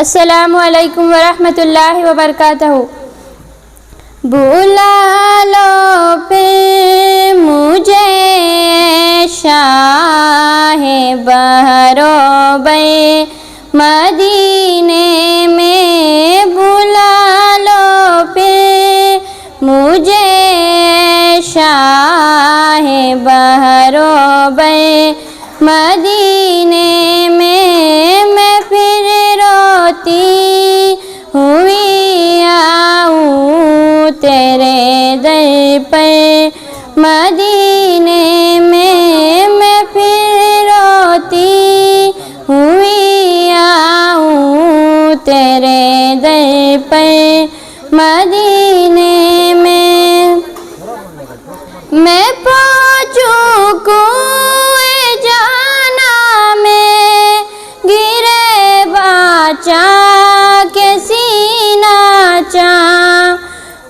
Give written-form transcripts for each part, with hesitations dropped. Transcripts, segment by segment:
السلام علیکم ورحمۃ اللہ وبرکاتہ۔ بلا لو پھر مجھے شاہ بحرو بے مدینے میں، بلا لو پھر مجھے شاہ بحرو بے مدینے میں پھر روتی ہوئی آؤں تیرے در پر مدینے میں پھر روتی ہوئی آؤں تیرے در پر مدینے میں پہنچوں کوئے جانا میں، گرے باچا کے سینہ چاں،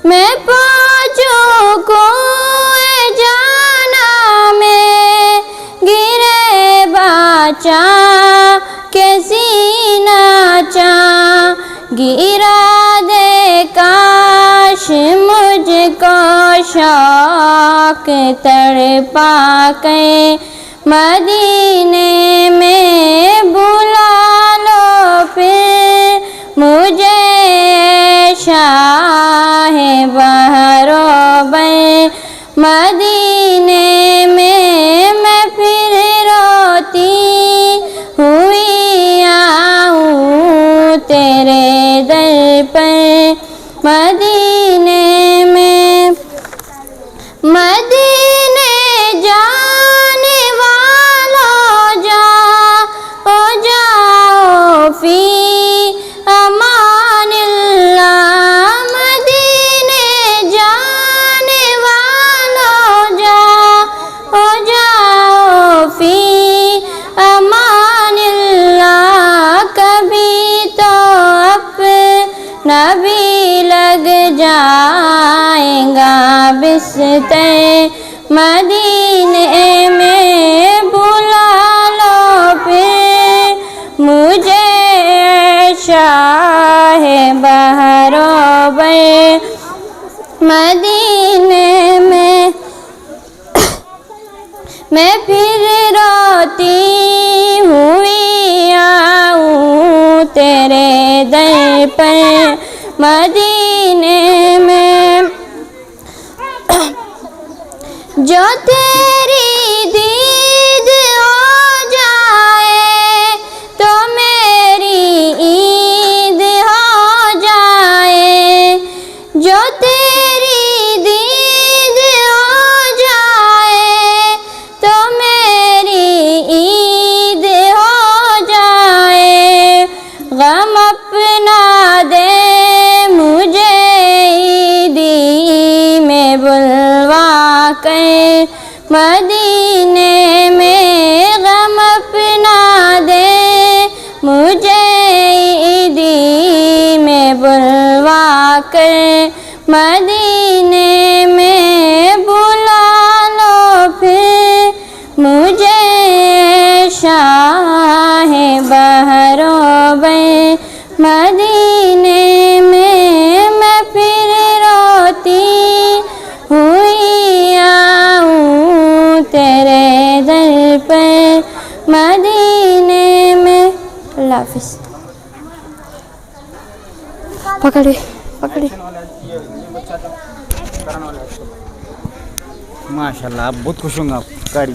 میں پہنچوں کوئے جانا میں، گرے باچا کے سینہ چاں، گرا دے کاش مجھ کو شوق تڑپا کے مدینے میں، بلا لو پھر مجھے شاہ بحرو بے مدینے میں پھر روتی ہوئی آؤں تیرے در پر مدینے میں۔ مدینے جانے والوں جاؤ فی امان اللہ، مدینے جانے والوں جاؤ فی امان اللہ، کبھی تو اپنا بھی لگ جائے گا بستر مدینے میں، بلا لو پھر مجھے شاہ بحرو بے مدینے میں پھر روتی ہوئی آؤں تیرے در پر مدینے میں، جو تیری دید ہو جائے تو میری عید ہو جائے، جو تیری دید ہو جائے تو میری عید ہو جائے، غم اپنا دے مجھے عیدی میں بلوا کر مدینے میں، غم اپنا دے مجھے عیدی میں بلوا کر مدینے میں، بلا لو پھر مجھے شاہ بحرو بے مدینے میں پھر روتی ہوئی آؤں تیرے در پر مدینے میں۔ اللہ حافظ۔ پکڑے ماشاء اللہ، آپ بہت خوش ہوں گا آپ گاڑی